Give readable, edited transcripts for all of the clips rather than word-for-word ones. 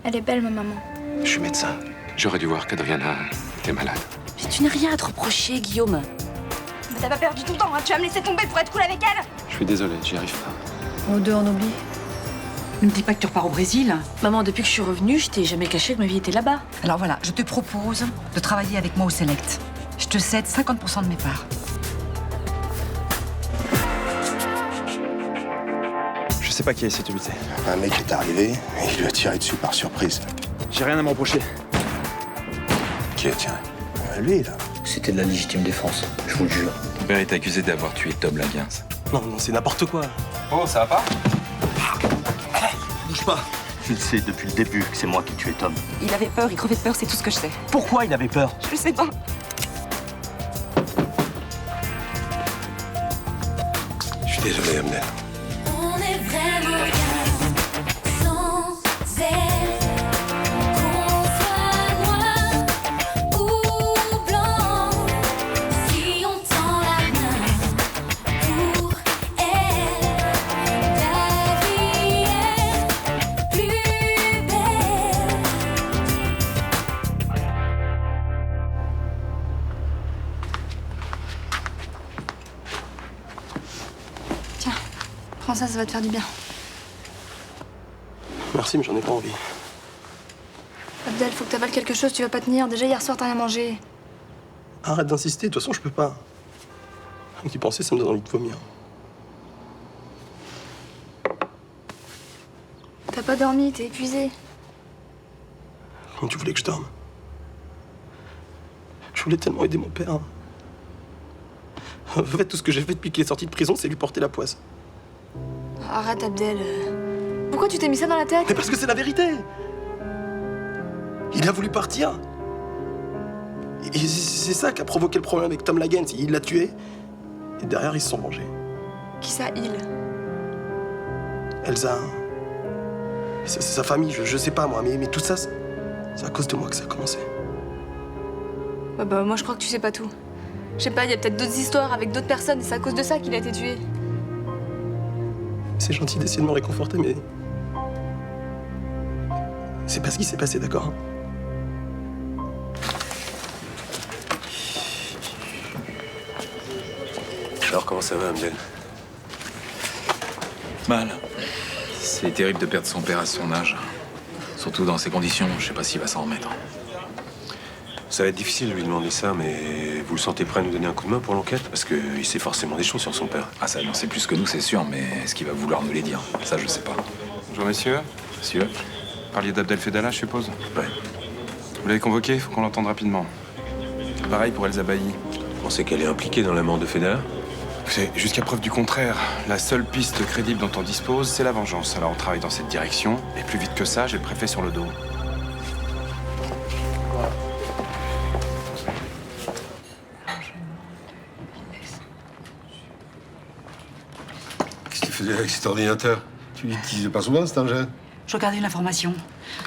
Elle est belle, ma maman. Je suis médecin. J'aurais dû voir qu'Adriana était malade. Mais tu n'as rien à te reprocher, Guillaume. Mais t'as pas perdu ton temps, hein. Tu vas me laisser tomber pour être cool avec elle. Je suis désolé, j'y arrive pas. Aux deux, on oublie. Ne me dis pas que tu repars au Brésil. Maman, depuis que je suis revenue, je t'ai jamais caché que ma vie était là-bas. Alors voilà, je te propose de travailler avec moi au Select. Je te cède 50% de mes parts. Je sais pas qui est cette unité. Un mec est arrivé et il lui a tiré dessus par surprise. J'ai rien à me reprocher. Qui a tiré? Lui, là. C'était de la légitime défense, je vous le jure. Ton père est accusé d'avoir tué Tom Laguens. Non, c'est n'importe quoi. Oh, ça va pas? Bouge pas. Tu le sais depuis le début que c'est moi qui ai tué Tom. Il avait peur, il crevait de peur, c'est tout ce que je sais. Pourquoi il avait peur? Je sais pas. Je suis désolé, Amnel. On est vraiment bien sans elle. Qu'on soit noir ou blanc, si on tend la main pour elle, la vie est plus belle. Tiens, prends ça va te faire du bien. Merci, mais j'en ai pas envie. Abdel, faut que t'avales quelque chose, tu vas pas tenir. Déjà hier soir, t'as rien mangé. Arrête d'insister, de toute façon, je peux pas. Rien qu'y penser, ça me donne envie de vomir. T'as pas dormi, t'es épuisé. Comment tu voulais que je dorme? Je voulais tellement aider mon père. En fait, tout ce que j'ai fait depuis qu'il est sorti de prison, c'est lui porter la poisse. Arrête, Abdel. Pourquoi tu t'es mis ça dans la tête? Mais parce que c'est la vérité! Il a voulu partir. Et c'est ça qui a provoqué le problème avec Tom Laguens. Il l'a tué. Et derrière, ils se sont vengés. Qui ça, il? Elsa. C'est sa famille, je sais pas moi, mais tout ça, c'est à cause de moi que ça a commencé. Ouais, bah, moi, je crois que tu sais pas tout. Je sais pas, il y a peut-être d'autres histoires avec d'autres personnes et c'est à cause de ça qu'il a été tué. C'est gentil d'essayer de me réconforter, mais. C'est pas ce qui s'est passé, d'accord? Alors, comment ça va, Amnel? Mal. C'est terrible de perdre son père à son âge. Surtout dans ces conditions, je sais pas s'il va s'en remettre. Ça va être difficile de lui demander ça, mais vous le sentez prêt à nous donner un coup de main pour l'enquête? Parce qu'il sait forcément des choses sur son père. Ah, ça, il en sait plus que nous, c'est sûr, mais est-ce qu'il va vouloir nous les dire? Ça, je sais pas. Bonjour messieurs. Monsieur? Vous parliez d'Abdel Fedala, je suppose? Ouais. Vous l'avez convoqué, il faut qu'on l'entende rapidement. Pareil pour Elsa Bailly. Vous pensez qu'elle est impliquée dans la mort de Fedala? Écoutez, jusqu'à preuve du contraire, la seule piste crédible dont on dispose, c'est la vengeance. Alors on travaille dans cette direction, et plus vite que ça, j'ai le préfet sur le dos. Qu'est-ce que tu faisais avec cet ordinateur? Tu l'utilises pas souvent, cet engin? Je regardais l'information.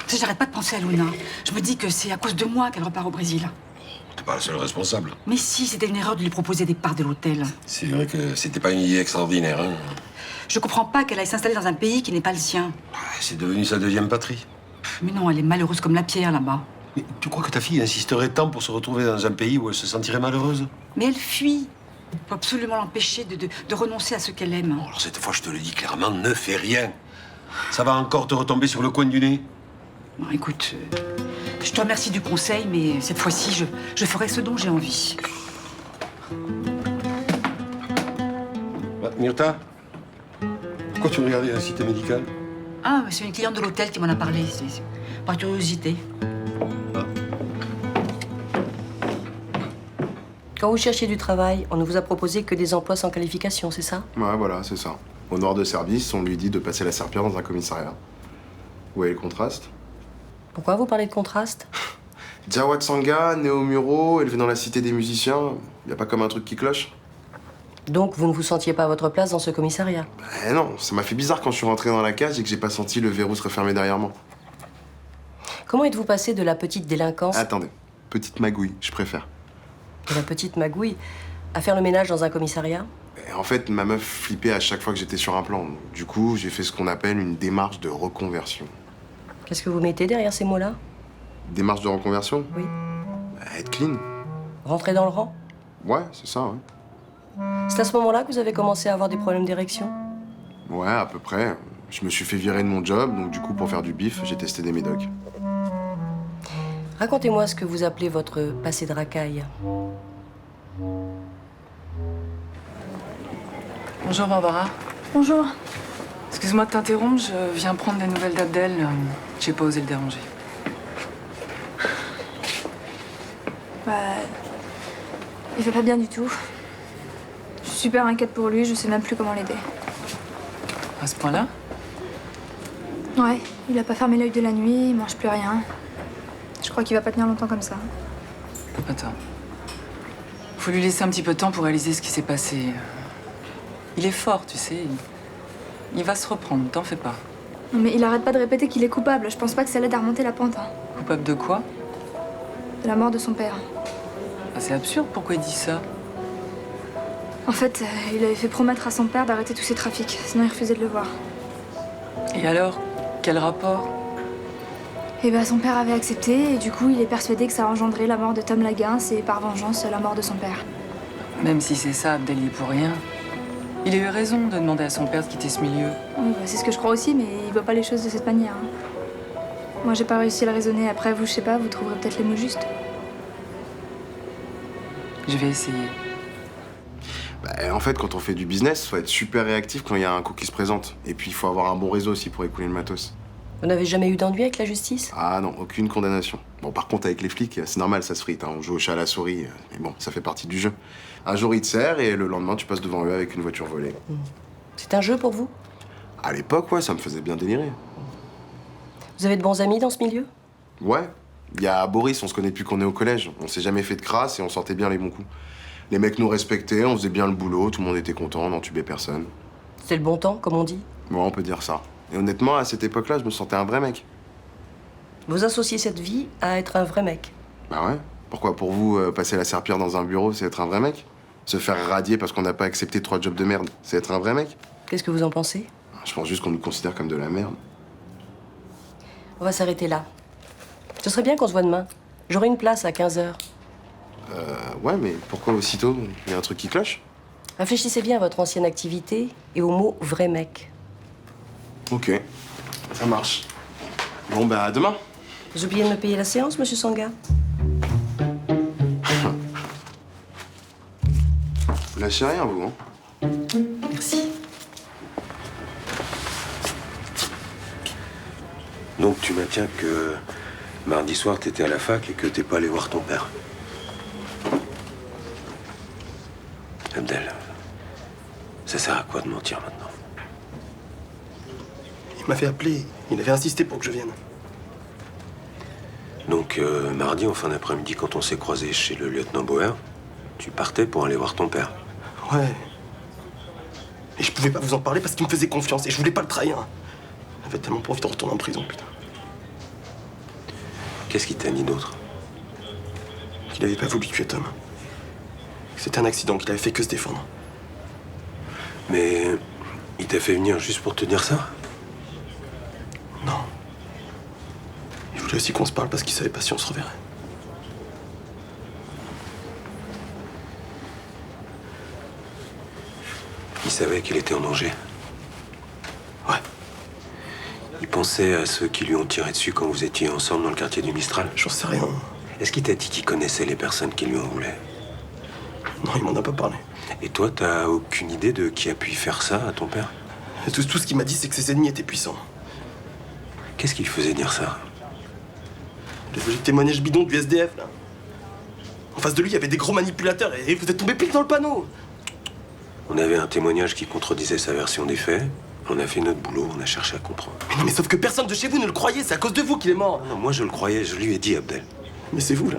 Tu sais, j'arrête pas de penser à Luna. Je me dis que c'est à cause de moi qu'elle repart au Brésil. T'es pas le seul responsable. Mais si, c'était une erreur de lui proposer des parts de l'hôtel. C'est vrai que c'était pas une idée extraordinaire, hein. Je comprends pas qu'elle aille s'installer dans un pays qui n'est pas le sien. C'est devenu sa deuxième patrie. Mais non, elle est malheureuse comme la pierre là-bas. Mais tu crois que ta fille insisterait tant pour se retrouver dans un pays où elle se sentirait malheureuse? Mais elle fuit. Faut absolument l'empêcher de renoncer à ce qu'elle aime. Alors cette fois, je te le dis clairement, ne fais rien. Ça va encore te retomber sur le coin du nez. Bon, écoute, je te remercie du conseil, mais cette fois-ci, je ferai ce dont j'ai envie. Myrtha, pourquoi tu regardais la cité médicale? Ah, mais c'est une cliente de l'hôtel qui m'en a parlé. C'est par curiosité. Quand vous cherchiez du travail, on ne vous a proposé que des emplois sans qualification, c'est ça? Ouais, voilà, c'est ça. Au nord de service, on lui dit de passer la serpillère dans un commissariat. Où est le contraste? Pourquoi vous parlez de contraste? Jawad Sanga, né au Muro, élevé dans la cité des musiciens. Y a pas comme un truc qui cloche? Donc vous ne vous sentiez pas à votre place dans ce commissariat? Ben non, ça m'a fait bizarre quand je suis rentré dans la cage et que j'ai pas senti le verrou se refermer derrière moi. Comment êtes-vous passé de la petite délinquance... Attendez, petite magouille, je préfère. De la petite magouille à faire le ménage dans un commissariat? Et en fait, ma meuf flippait à chaque fois que j'étais sur un plan. Du coup, j'ai fait ce qu'on appelle une démarche de reconversion. Ok. Qu'est-ce que vous mettez derrière ces mots-là? Démarche de reconversion? Oui. Être clean? Rentrer dans le rang? Ouais, c'est ça, ouais. C'est à ce moment-là que vous avez commencé à avoir des problèmes d'érection? Ouais, à peu près. Je me suis fait virer de mon job, donc du coup, pour faire du bif, j'ai testé des médocs. Racontez-moi ce que vous appelez votre passé de racaille. Bonjour Barbara. Bonjour. Excuse-moi de t'interrompre, je viens prendre des nouvelles d'Abdel. J'ai pas osé le déranger. Bah. Il va pas bien du tout. Je suis super inquiète pour lui, je sais même plus comment l'aider. À ce point-là? Ouais, il a pas fermé l'œil de la nuit, il mange plus rien. Je crois qu'il va pas tenir longtemps comme ça. Attends. Faut lui laisser un petit peu de temps pour réaliser ce qui s'est passé. Il est fort, tu sais. Il va se reprendre, t'en fais pas. Non mais il arrête pas de répéter qu'il est coupable. Je pense pas que ça l'aide à remonter la pente. Hein. Coupable de quoi? De la mort de son père. Ah, c'est absurde, pourquoi il dit ça? En fait, il avait fait promettre à son père d'arrêter tous ses trafics, sinon il refusait de le voir. Et alors? Quel rapport? Et bah son père avait accepté et du coup il est persuadé que ça a engendré la mort de Tom Laguens et par vengeance la mort de son père. Même si c'est ça, Abdel y est pour rien. Il a eu raison de demander à son père de quitter ce milieu. Oui, bah, c'est ce que je crois aussi, mais il voit pas les choses de cette manière. Hein. Moi j'ai pas réussi à le raisonner. Après vous, je sais pas, vous trouverez peut-être les mots justes. Je vais essayer. Bah, en fait, quand on fait du business, faut être super réactif quand il y a un coup qui se présente. Et puis, il faut avoir un bon réseau aussi pour écouler le matos. Vous n'avez jamais eu d'ennui avec la justice? Ah non, aucune condamnation. Bon, par contre, avec les flics, c'est normal, ça se frite. Hein. On joue au chat à la souris. Mais bon, ça fait partie du jeu. Un jour, ils te serrent et le lendemain, tu passes devant eux avec une voiture volée. C'est un jeu pour vous? À l'époque, ouais, ça me faisait bien délirer. Vous avez de bons amis dans ce milieu? Ouais. Il y a Boris, on se connaît depuis qu'on est au collège. On s'est jamais fait de crasse et on sortait bien les bons coups. Les mecs nous respectaient, on faisait bien le boulot, tout le monde était content, on n'entubait personne. C'est le bon temps, comme on dit? Ouais, on peut dire ça. Et honnêtement, à cette époque-là, je me sentais un vrai mec. Vous associez cette vie à être un vrai mec? Bah ouais. Pourquoi, pour vous, passer la serpillère dans un bureau, c'est être un vrai mec? Se faire radier parce qu'on n'a pas accepté 3 jobs de merde, c'est être un vrai mec? Qu'est-ce que vous en pensez? Je pense juste qu'on nous considère comme de la merde. On va s'arrêter là. Ce serait bien qu'on se voit demain. J'aurai une place à 15h. Ouais, mais pourquoi aussitôt? Il y a un truc qui cloche? Réfléchissez bien à votre ancienne activité et au mot vrai mec. Ok, ça marche. Bon, bah, à demain. Vous oubliez de me payer la séance, monsieur Sanga? Vous lâchez rien, vous, hein? Merci. Donc tu maintiens que mardi soir, t'étais à la fac et que t'es pas allé voir ton père. Abdel, ça sert à quoi de mentir maintenant? Il m'avait appelé, il avait insisté pour que je vienne. Donc mardi en fin d'après-midi, quand on s'est croisés chez le lieutenant Bauer, tu partais pour aller voir ton père. Ouais. Et je pouvais pas vous en parler parce qu'il me faisait confiance et je voulais pas le trahir. J'avais tellement pas envie de retourner en prison, putain. Qu'est-ce qui t'a dit d'autre? Qu'il avait pas voulu tuer Tom. Que c'était un accident, qu'il avait fait que se défendre. Mais il t'a fait venir juste pour te dire ça? Non. Il voulait aussi qu'on se parle parce qu'il savait pas si on se reverrait. Il savait qu'il était en danger? Ouais. Il pensait à ceux qui lui ont tiré dessus quand vous étiez ensemble dans le quartier du Mistral? J'en sais rien. Est-ce qu'il t'a dit qu'il connaissait les personnes qui lui en voulaient? Non, il m'en a pas parlé. Et toi, t'as aucune idée de qui a pu faire ça à ton père? Tout ce qu'il m'a dit, c'est que ses ennemis étaient puissants. Qu'est-ce qui le faisait dire ça? Le témoignage bidon du SDF, là. En face de lui, il y avait des gros manipulateurs et vous êtes tombé pile dans le panneau. On avait un témoignage qui contredisait sa version des faits. On a fait notre boulot, on a cherché à comprendre. Mais non, mais sauf que personne de chez vous ne le croyait, c'est à cause de vous qu'il est mort. Non, moi je le croyais, je lui ai dit, Abdel. Mais c'est vous, là.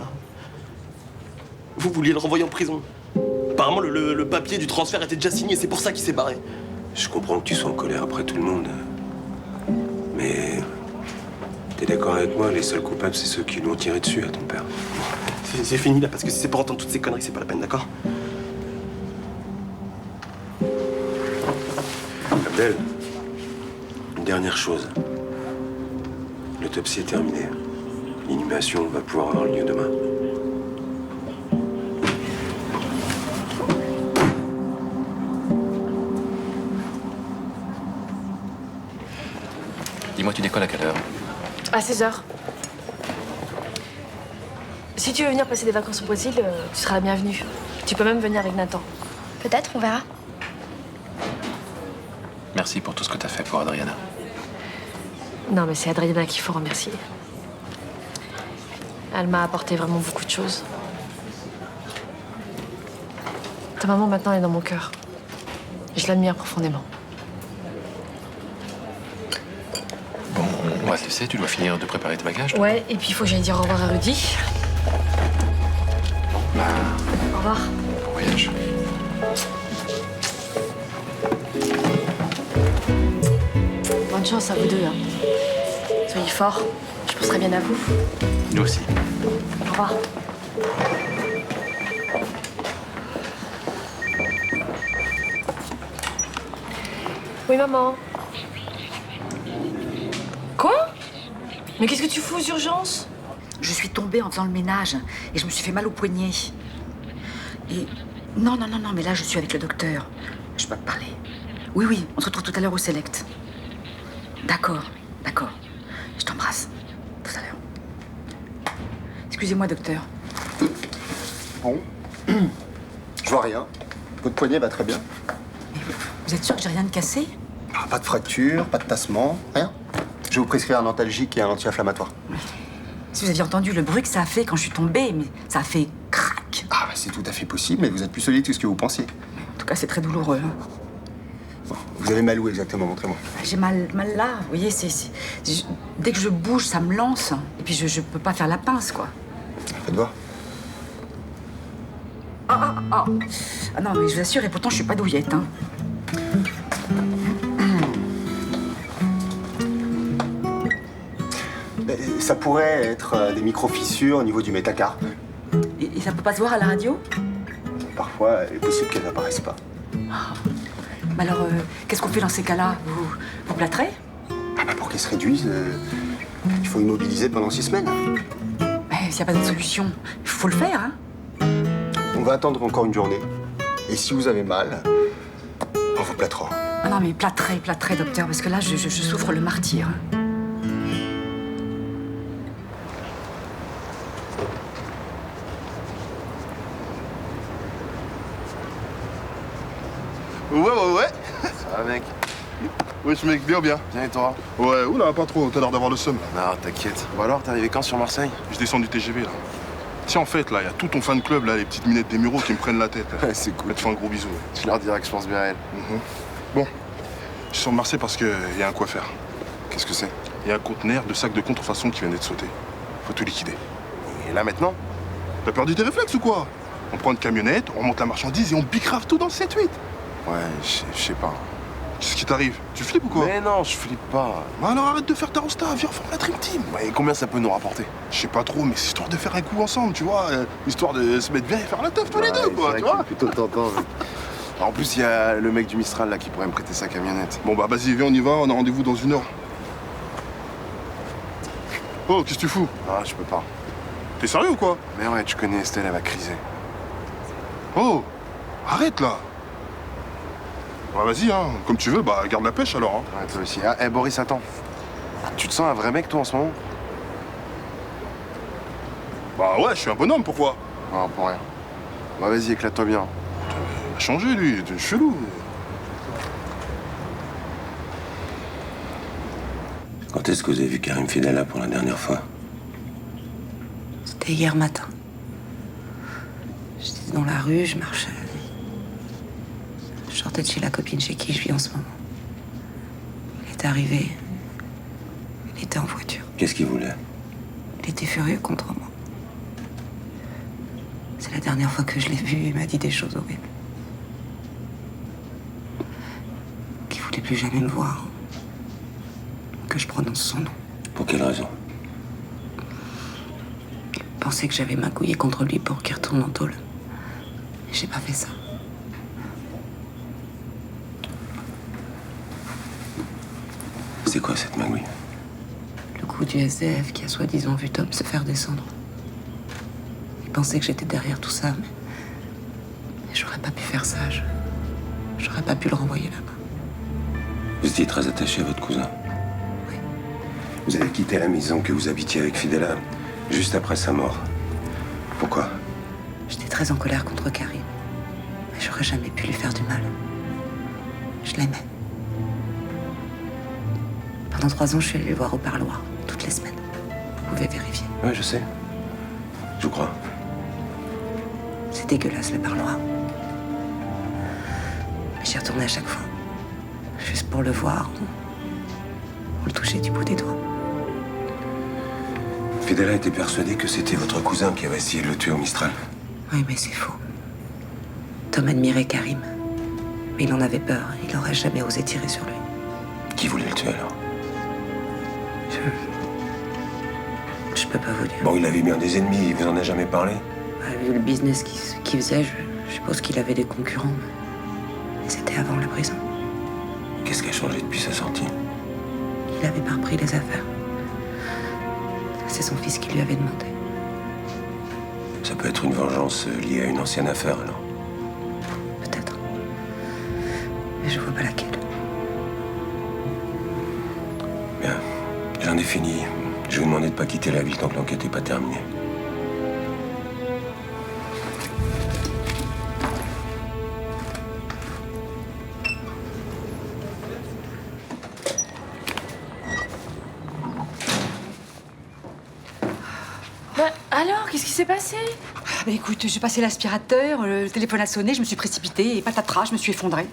Vous vouliez le renvoyer en prison. Apparemment, le papier du transfert était déjà signé, c'est pour ça qu'il s'est barré. Je comprends que tu sois en colère après tout le monde. Mais t'es d'accord avec moi, les seuls coupables, c'est ceux qui lui ont tiré dessus à ton père. C'est fini, là, parce que si c'est pour entendre toutes ces conneries, c'est pas la peine, d'accord? Abdel, une dernière chose. L'autopsie est terminée. L'inhumation va pouvoir avoir lieu demain. Dis-moi, tu décolles à quelle heure? À 16h. Si tu veux venir passer des vacances au Brésil, tu seras la bienvenue. Tu peux même venir avec Nathan. Peut-être, on verra. Merci pour tout ce que t'as fait pour Adriana. Non, mais c'est Adriana qu'il faut remercier. Elle m'a apporté vraiment beaucoup de choses. Ta maman, maintenant, elle est dans mon cœur. Je l'admire profondément. Bon, on va te laisser, tu dois finir de préparer tes bagages. Ouais, et puis il faut que j'aille dire au revoir à Rudy. Bah, Au revoir. bon voyage. Bonne chance à vous deux. Hein. Soyez forts. Je penserai bien à vous. Nous aussi. Au revoir. Oui, maman. Quoi? Mais qu'est-ce que tu fous aux urgences? Je suis tombée en faisant le ménage et je me suis fait mal au poignet. Et... Non, mais là, je suis avec le docteur. Je peux te parler. Oui, oui, on se retrouve tout à l'heure au Select. D'accord. Je t'embrasse. Tout à l'heure. Excusez-moi, docteur. Bon. Je vois rien. Votre poignet va très bien. Vous êtes sûr que j'ai rien de cassé? Ah, pas de fracture, pas de tassement, rien. Je vais vous prescrire un antalgique et un anti-inflammatoire. Si vous aviez entendu le bruit que ça a fait quand je suis tombée, mais ça a fait crac. Ah, bah, c'est tout à fait possible, mais vous êtes plus solide que ce que vous pensiez. En tout cas, c'est très douloureux. Hein. Bon, vous avez mal où exactement? Montrez-moi. J'ai mal là, vous voyez, dès que je bouge, ça me lance. Et puis je peux pas faire la pince, quoi. Faites voir. Ah non, mais je vous assure, et pourtant je suis pas douillette, hein. Ça pourrait être des micro-fissures au niveau du métacarpe. Et ça peut pas se voir à la radio? Parfois, il est possible qu'elles n'apparaissent pas. Mais alors, qu'est-ce qu'on fait dans ces cas-là? Vous plâtrez? Ah bah pour qu'elles se réduisent, il faut immobiliser pendant 6 semaines. Mais s'il n'y a pas d'autre solution, il faut le faire, hein. On va attendre encore une journée. Et si vous avez mal, on vous plâtrera. Ah non, mais plâtrez, docteur, parce que là, je souffre le martyr. Ouais. Ça va, mec? Wesh, mec, bien. Bien, et toi? Ouais, oula, pas trop, t'as l'air d'avoir le seum, là. Non, t'inquiète. Bon alors, t'es arrivé quand sur Marseille? Je descends du TGV, là. Tiens, en fait, là, il y a tout ton fan club, là, les petites minettes des Mureaux qui me prennent la tête. Ouais, c'est cool. Je te fais un gros bisou. Je leur dirai que je pense bien à elle. Bon, je suis sur Marseille parce qu'il y a un quoi faire. Qu'est-ce que c'est? Il y a un conteneur de sacs de contrefaçon qui vient d'être sauté. Faut tout liquider. Et là, maintenant? T'as perdu tes réflexes ou quoi? On prend une camionnette, on remonte la marchandise et on bicrave tout dans le 7-8. Ouais, je sais pas. Qu'est-ce qui t'arrive? Tu flippes ou quoi? Mais non, je flippe pas. Bah alors arrête de faire ta rosta, viens, on forme la Dream Team. Ouais, et combien ça peut nous rapporter? Je sais pas trop, mais c'est histoire de faire un coup ensemble, tu vois. Histoire de se mettre bien et faire la teuf tous les deux, quoi, tu vois. Plutôt tentant. En plus, il y a le mec du Mistral, là, qui pourrait me prêter sa camionnette. Bon, bah vas-y, viens, on y va, on a rendez-vous dans 1 heure. Oh, qu'est-ce que tu fous? Ah, je peux pas. T'es sérieux ou quoi? Mais ouais, tu connais Estelle, elle va criser. Oh, arrête, là. Bah vas-y, hein, comme tu veux, bah garde la pêche, alors, hein. Ouais, toi aussi. Ah, Boris, attends. Tu te sens un vrai mec, toi, en ce moment? Bah ouais, je suis un bonhomme, pourquoi? Non, pour rien. Bah vas-y, éclate-toi bien. Il a changé, lui, il était chelou. Quand est-ce que vous avez vu Karim Fidala pour la dernière fois? C'était hier matin. J'étais dans la rue, je marchais. Je sortais de chez la copine chez qui je vis en ce moment. Il est arrivé. Il était en voiture. Qu'est-ce qu'il voulait? Il était furieux contre moi. C'est la dernière fois que je l'ai vu, il m'a dit des choses horribles. Qu'il voulait plus jamais me voir. Que je prononce son nom. Pour quelle raison? Il pensait que j'avais magouillé contre lui pour qu'il retourne en tôle. Et j'ai pas fait ça. C'est quoi cette magouille? Le coup fou du SDF qui a soi-disant vu Tom se faire descendre. Il pensait que j'étais derrière tout ça, mais j'aurais pas pu faire ça. J'aurais pas pu le renvoyer là-bas. Vous étiez très attaché à votre cousin. Oui. Vous avez quitté la maison que vous habitiez avec Fidela juste après sa mort. Pourquoi? J'étais très en colère contre Karim. Mais j'aurais jamais pu lui faire du mal. Je l'aimais. Pendant 3 ans, je suis allée le voir au parloir, toutes les semaines. Vous pouvez vérifier. Oui, je sais. Je vous crois. C'est dégueulasse, le parloir. Mais j'y retournais à chaque fois. Juste pour le voir, ou le toucher du bout des doigts. Fidela était persuadée que c'était votre cousin qui avait essayé de le tuer au Mistral. Oui, mais c'est faux. Tom admirait Karim. Mais il en avait peur. Il n'aurait jamais osé tirer sur lui. Qui voulait le tuer alors? Je peux pas vous dire. Bon, il avait bien des ennemis, il vous en a jamais parlé? Vu le business qu'il faisait, je suppose qu'il avait des concurrents. Mais c'était avant la prison. Qu'est-ce qui a changé depuis sa sortie? Il avait pas repris les affaires. C'est son fils qui lui avait demandé. Ça peut être une vengeance liée à une ancienne affaire, alors. Peut-être. Mais je vois pas laquelle. Bien. J'en ai fini. Je vais vous demander de pas quitter la ville tant que l'enquête n'est pas terminée. Alors, qu'est-ce qui s'est passé? Bah écoute, j'ai passé l'aspirateur, le téléphone a sonné, je me suis précipitée et patatras, je me suis effondrée.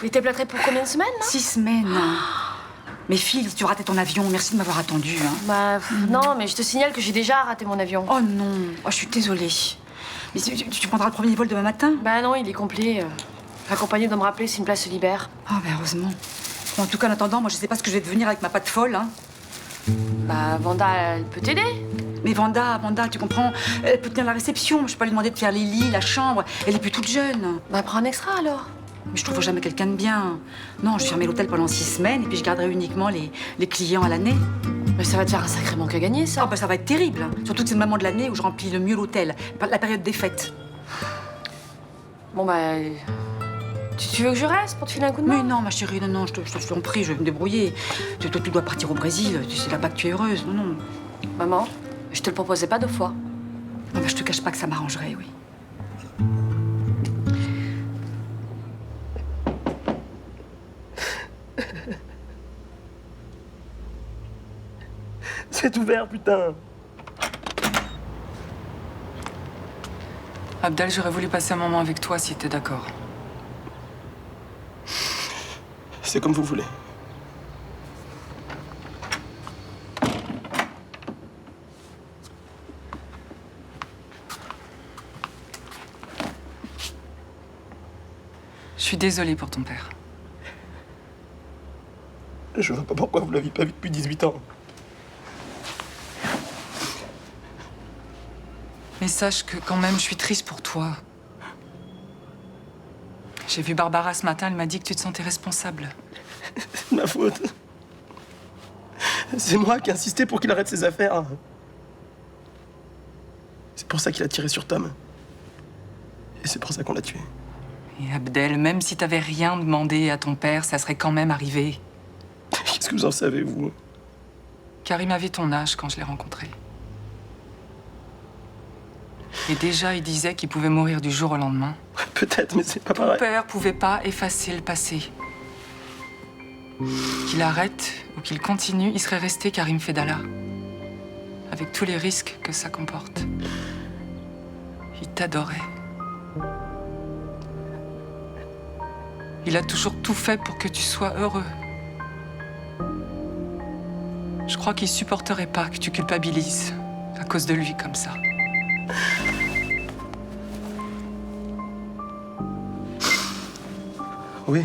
Il était plâtré pour combien de semaines, là? 6 semaines. Mais Phil, tu ratais ton avion, merci de m'avoir attendu. Hein. Bah, non, mais je te signale que j'ai déjà raté mon avion. Oh non, oh, je suis désolée. Mais tu prendras le premier vol demain matin? Bah non, il est complet. La compagnie doit me rappeler si une place se libère. Oh, bah heureusement. Bon, en tout cas, en attendant, moi je sais pas ce que je vais devenir avec ma patte folle. Hein. Bah, Vanda, elle peut t'aider. Mais Vanda, tu comprends, elle peut tenir la réception. Je peux pas lui demander de faire les lits, la chambre. Elle est plus toute jeune. Bah, prends un extra alors. Mais je trouve jamais quelqu'un de bien. Non, je fermerai l'hôtel pendant 6 semaines et puis je garderai uniquement les clients à l'année. Mais ça va te faire un sacré manque à gagner, ça. Oh, bah ça va être terrible. Surtout que c'est le moment de l'année où je remplis le mieux l'hôtel. La période des fêtes. Bon, bah. Tu veux que je reste pour te filer un coup de main? Mais non, ma chérie, non, je t'en prie, je vais me débrouiller. Toi, tu dois partir au Brésil. C'est là-bas que tu es heureuse. Non. Maman, je te le proposais pas 2 fois. Non, bah, je te cache pas que ça m'arrangerait, oui. C'est ouvert, putain. Abdel, j'aurais voulu passer un moment avec toi si t'es d'accord. C'est comme vous voulez. Je suis désolée pour ton père. Je vois pas pourquoi vous l'aviez pas vu depuis 18 ans. Mais sache que quand même, je suis triste pour toi. J'ai vu Barbara ce matin, elle m'a dit que tu te sentais responsable. C'est ma faute. C'est moi qui ai insisté pour qu'il arrête ses affaires. C'est pour ça qu'il a tiré sur Tom. Et c'est pour ça qu'on l'a tué. Et Abdel, même si t'avais rien demandé à ton père, ça serait quand même arrivé. Qu'est-ce que vous en savez, vous? Karim avait ton âge quand je l'ai rencontré. Et déjà, il disait qu'il pouvait mourir du jour au lendemain. Peut-être, mais c'est pas Ton pareil. père pouvait pas effacer le passé. Qu'il arrête ou qu'il continue, il serait resté Karim Fedala. Avec tous les risques que ça comporte. Il t'adorait. Il a toujours tout fait pour que tu sois heureux. Je crois qu'il supporterait pas que tu culpabilises à cause de lui comme ça. Oui.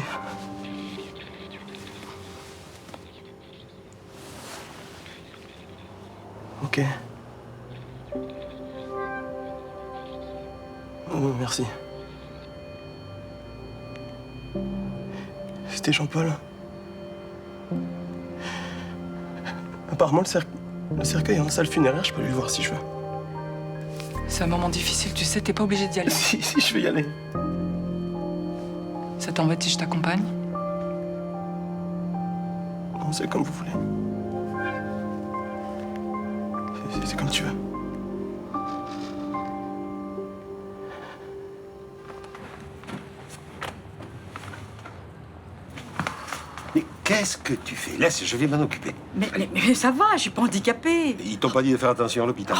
Ok. Oh, merci. C'était Jean-Paul. Apparemment, le cercle Le cercueil est en salle funéraire, je peux lui voir si je veux. C'est un moment difficile, tu sais, t'es pas obligé d'y aller. Si, je vais y aller. Ça t'embête si je t'accompagne? Non, c'est comme vous voulez. C'est comme tu veux. Mais qu'est-ce que tu fais? Laisse, je vais m'en occuper. Mais ça va, je suis pas handicapée. Ils t'ont pas dit de faire attention à l'hôpital.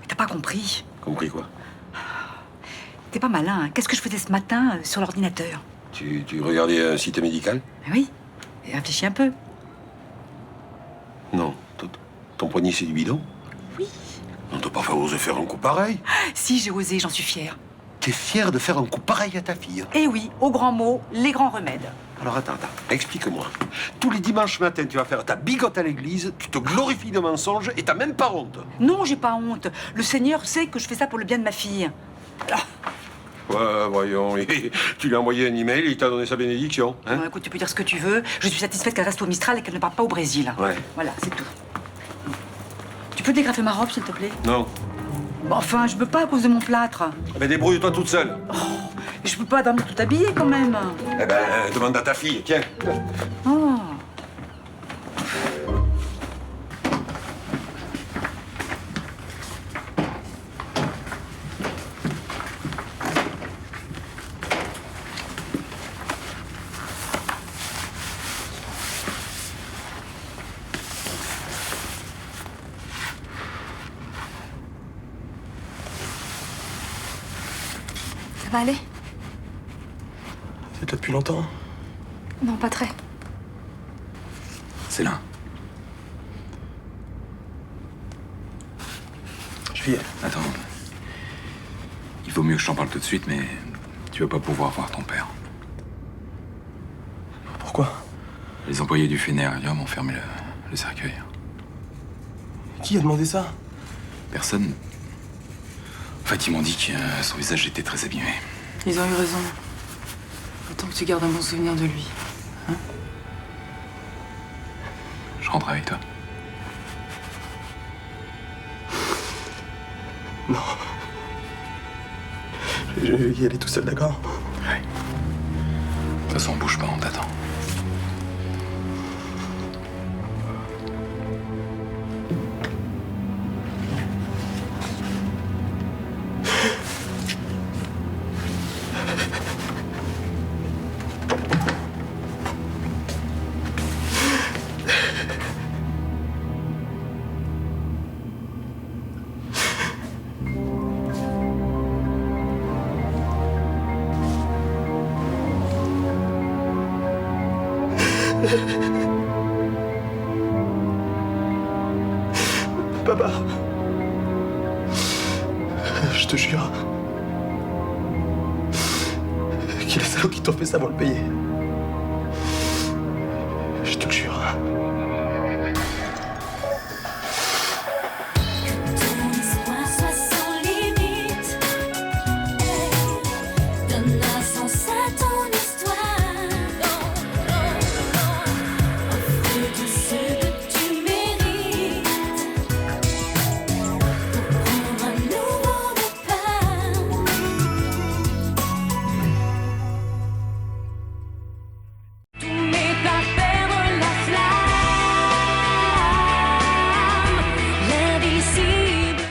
T'as pas compris? Compris quoi? T'es pas malin, hein. Qu'est-ce que je faisais ce matin sur l'ordinateur? Tu regardais un site médical? Oui, et réfléchis un peu. Non. Ton poignet, c'est du bidon? Oui. On t'a pas fait oser faire un coup pareil? Si, j'ai osé, j'en suis fière. T'es fière de faire un coup pareil à ta fille? Eh oui, aux grands mots, les grands remèdes. Alors attends, explique-moi. Tous les dimanches matins, tu vas faire ta bigote à l'église, tu te glorifies de mensonges et t'as même pas honte. Non, j'ai pas honte. Le Seigneur sait que je fais ça pour le bien de ma fille. Alors, Ouais, voyons, tu lui as envoyé un email et il t'a donné sa bénédiction, hein? bon, écoute, tu peux dire ce que tu veux. Je suis satisfaite qu'elle reste au Mistral et qu'elle ne parte pas au Brésil. Ouais. Voilà, c'est tout. Tu peux dégrafer ma robe, s'il te plaît? Non. Bon, enfin, je peux pas à cause de mon plâtre. Mais débrouille-toi toute seule. Je peux pas dormir tout habillée, quand même. Eh ben, demande à ta fille, tiens. Oh. Ça va aller? C'est là depuis longtemps. Non, pas très. C'est là. Je vais y aller. Attends. Il vaut mieux que je t'en parle tout de suite, mais tu vas pas pouvoir voir ton père. Pourquoi? Les employés du funérarium ont fermé le cercueil. Qui a demandé ça? Personne. En fait, ils m'ont dit que son visage était très abîmé. Ils ont eu raison. Autant que tu gardes un bon souvenir de lui. Hein? Je rentre avec toi. Non. Je vais y aller tout seul, d'accord? Ouais. De toute façon, bouge pas, on t'attend. Papa. Je te jure. Que les salauds qui t'ont fait ça vont le payer. Je te le jure.